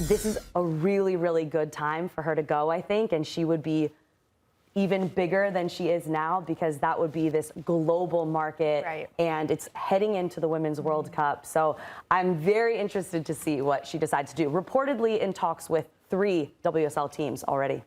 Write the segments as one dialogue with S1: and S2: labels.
S1: This is a really, really good time for her to go, I think, and she would be even bigger than she is now because that would be this global market,
S2: right.
S1: And it's heading into the Women's World Cup. So I'm very interested to see what she decides to do. Reportedly in talks with 3 WSL teams already.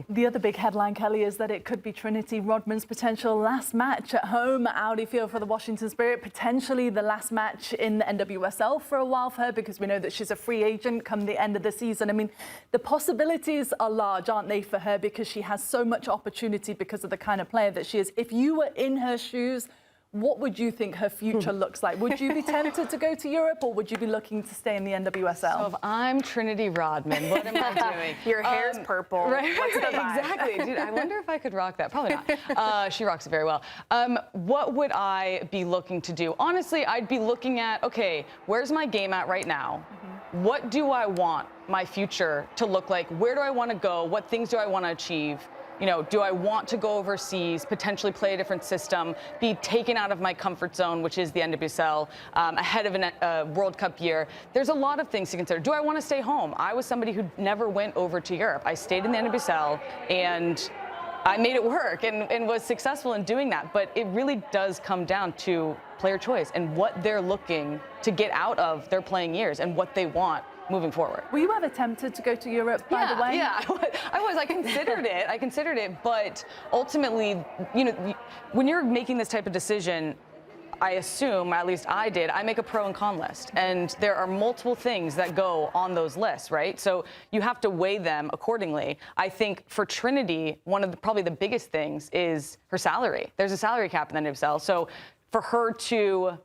S3: The other big headline, Kelley, is that it could be Trinity Rodman's potential last match at home at Audi Field for the Washington Spirit, potentially the last match in the NWSL for a while for her, because we know that she's a free agent come the end of the season. I mean, the possibilities are large, aren't they, for her, because she has so much opportunity because of the kind of player that she is. If you were in her shoes, what would you think her future looks like? Would you be tempted to go to Europe, or would you be looking to stay in the NWSL?
S4: So if I'm Trinity Rodman, what am I doing?
S2: Your hair's purple.
S4: Right,
S2: What's the vibe?
S4: exactly. Dude, I wonder if I could rock that. Probably not. She rocks it very well. What would I be looking to do? Honestly, I'd be looking at, okay, where's my game at right now? What do I want my future to look like? Where do I want to go? What things do I want to achieve? You know, do I want to go overseas, potentially play a different system, be taken out of my comfort zone, which is the NWSL, ahead of a World Cup year? There's a lot of things to consider. Do I want to stay home? I was somebody who never went over to Europe. I stayed in the NWSL, and I made it work and was successful in doing that. But it really does come down to player choice and what they're looking to get out of their playing years and what they want moving forward.
S3: Were you ever tempted to go to Europe, by the way?
S4: Yeah, I was. I considered it. But ultimately, you know, when you're making this type of decision, I assume, at least I did, I make a pro and con list. And there are multiple things that go on those lists, right? So you have to weigh them accordingly. I think for Trinity, one of probably the biggest things is her salary. There's a salary cap in the NWSL. So for her to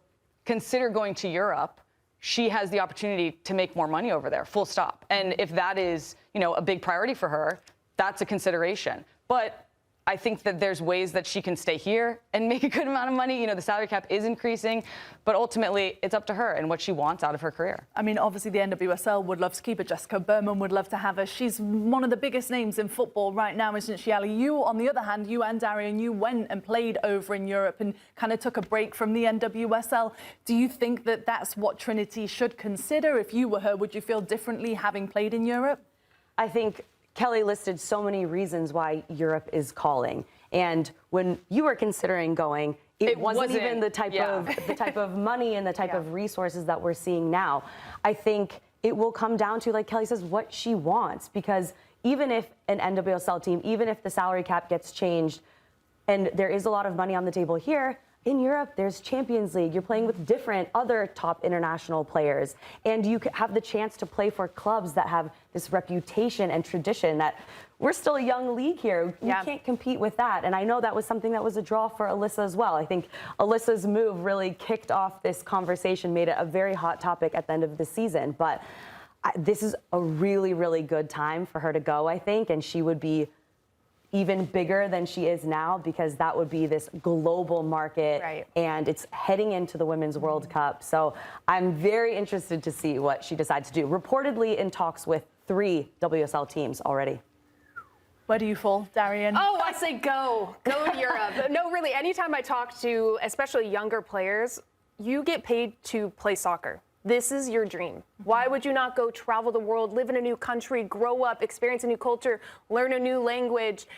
S4: consider going to Europe, she has the opportunity to make more money over there, full stop. And if that is, you know, a big priority for her, that's a consideration. But I think that there's ways that she can stay here and make a good amount of money. You know, the salary cap is increasing, but ultimately it's up to her and what she wants out of her career.
S3: I mean, obviously the NWSL would love to keep her. Jessica Berman would love to have her. She's one of the biggest names in football right now, isn't she, Ali? You, on the other hand, you and Darian, you went and played over in Europe and kind of took a break from the NWSL. Do you think that that's what Trinity should consider? If you were her, would you feel differently having played in Europe?
S1: I think Kelley listed so many reasons why Europe is calling. And when you were considering going, it wasn't even the type of money and the type of resources that we're seeing now. I think it will come down to, like Kelley says, what she wants. Because even if an NWSL team, even if the salary cap gets changed, and there is a lot of money on the table here, in Europe, there's Champions League. You're playing with different other top international players. And you have the chance to play for clubs that have this reputation and tradition that we're still a young league here. You can't compete with that. And I know that was something that was a draw for Alyssa as well. I think Alyssa's move really kicked off this conversation, made it a very hot topic at the end of the season. But this is a really, really good time for her to go, I think. And she would be even bigger than she is now because that would be this global market, and it's heading into the Women's World Cup. So I'm very interested to see what she decides to do. Reportedly in talks with 3 WSL teams already.
S3: Where do you fall, Darian?
S2: Oh, I say go to Europe. No, really, anytime I talk to especially younger players, you get paid to play soccer. This is your dream. Why would you not go travel the world, live in a new country, grow up, experience a new culture, learn a new language,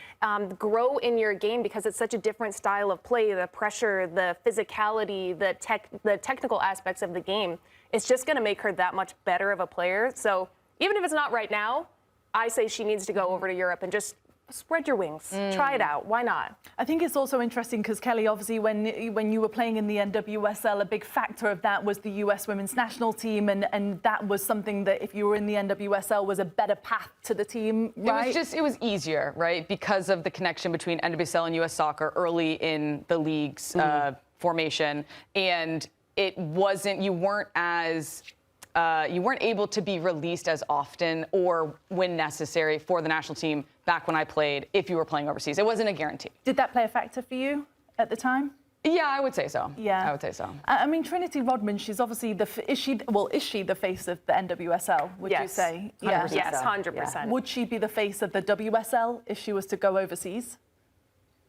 S2: grow in your game, because it's such a different style of play, the pressure, the physicality, the technical aspects of the game. It's just going to make her that much better of a player. So even if it's not right now, I say she needs to go over to Europe and just spread your wings. Try it out. Why not?
S3: I think it's also interesting because, Kelley, obviously when you were playing in the NWSL, a big factor of that was the US women's national team, and that was something that if you were in the NWSL was a better path to the team, right?
S4: It was easier, right? Because of the connection between NWSL and US soccer early in the league's formation. And it wasn't, you weren't able to be released as often or when necessary for the national team back when I played if you were playing overseas. It wasn't a guarantee.
S3: Did that play a factor for you at the time?
S4: Yeah, I would say so.
S3: Yeah,
S4: I would say so.
S3: I mean, Trinity Rodman, she's obviously is she the face of the NWSL, would you say?
S2: 100%. Yes, 100%. Yeah.
S3: Would she be the face of the WSL if she was to go overseas?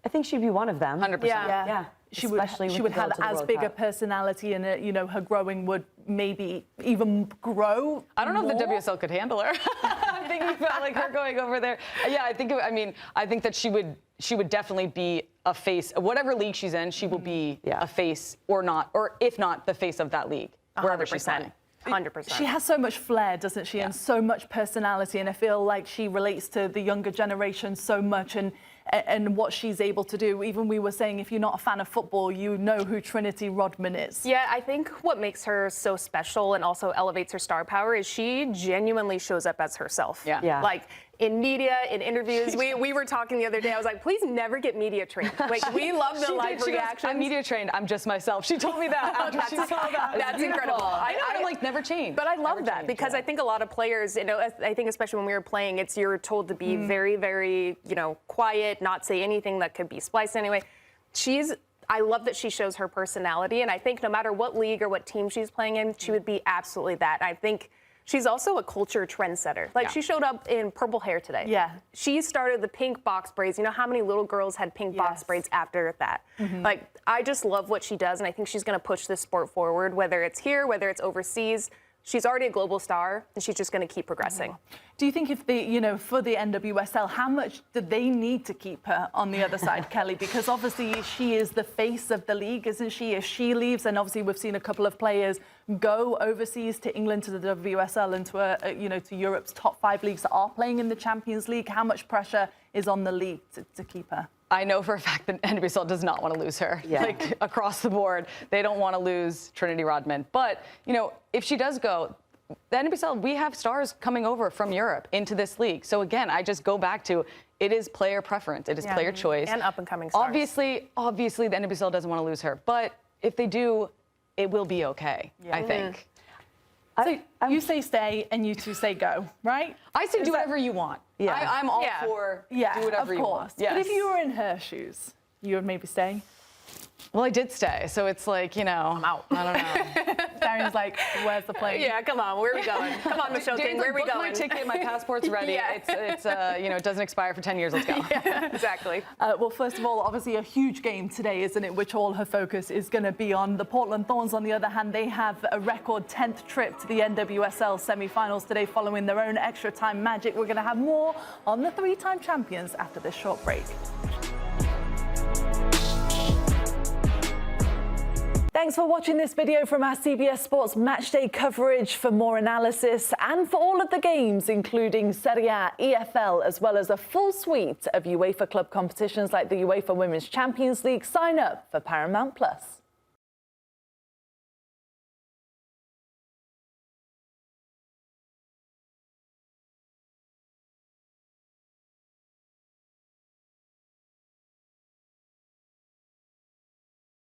S1: I think she'd be one of them.
S4: 100%.
S3: Yeah. she would have as big a personality, and you know, her growing would maybe even grow.
S4: I don't know
S3: more.
S4: if the WSL could handle her. I'm thinking about like her going over there. Yeah, I think that she would definitely be a face. Whatever league she's in, she will be a face, or not, or if not the face of that league, wherever she's playing.
S2: 100%.
S3: She has so much flair, doesn't she, and so much personality, and I feel like she relates to the younger generation so much, and what she's able to do. Even we were saying, if you're not a fan of football, you know who Trinity Rodman is.
S2: Yeah, I think what makes her so special and also elevates her star power is she genuinely shows up as herself.
S1: Yeah.
S2: Like, in media, in interviews, we were talking the other day. I was like, please never get media trained. Like, we love the live reactions.
S4: I'm media trained. I'm just myself. She told me that after she saw that.
S2: That's incredible.
S4: I like never change.
S2: But I love that because I think a lot of players, you know, I think especially when we were playing, you're told to be very, very, you know, quiet, not say anything that could be spliced anyway. I love that she shows her personality, and I think no matter what league or what team she's playing in, she would be absolutely that. I think she's also a culture trendsetter. Like, she showed up in purple hair today.
S3: Yeah.
S2: She started the pink box braids. You know how many little girls had pink box braids after that? Like, I just love what she does, and I think she's going to push this sport forward, whether it's here, whether it's overseas. She's already a global star, and she's just going to keep progressing.
S3: Do you think if for the NWSL, how much do they need to keep her on the other side, Kelley? Because obviously she is the face of the league, isn't she? If she leaves, and obviously we've seen a couple of players go overseas to England, to the WSL, and to Europe's top 5 leagues that are playing in the Champions League. How much pressure is on the league to keep her?
S4: I know for a fact that NWSL does not want to lose her. Like, across the board, they don't want to lose Trinity Rodman. But, you know, if she does go, the NWSL, we have stars coming over from Europe into this league. So again, I just go back to, it is player preference. It is player choice.
S2: And up-and-coming stars.
S4: Obviously, the NWSL doesn't want to lose her. But if they do, it will be okay, I think.
S3: So you say stay, and you two say go, right?
S4: I say do whatever you want.
S1: Yeah.
S4: I'm all for do whatever you want.
S3: Yes. But if you were in her shoes, you would maybe stay?
S4: Well, I did stay, so it's like, you know, I'm out. I don't know.
S3: Darian's like, where's the plane?
S2: Yeah, come on, where are we going? Come on, Michelle King, where are we
S4: book
S2: going?
S4: My ticket, my passport's ready. It's you know, it doesn't expire for 10 years. Let's go.
S2: Yeah, exactly.
S3: Well, first of all, obviously a huge game today, isn't it? Which all her focus is going to be on. The Portland Thorns, on the other hand, they have a record 10th trip to the NWSL semi-finals today, following their own extra time magic. We're going to have more on the 3-time champions after this short break. Thanks for watching this video from our CBS Sports Matchday coverage. For more analysis and for all of the games, including Serie A, EFL, as well as a full suite of UEFA club competitions like the UEFA Women's Champions League, sign up for Paramount+.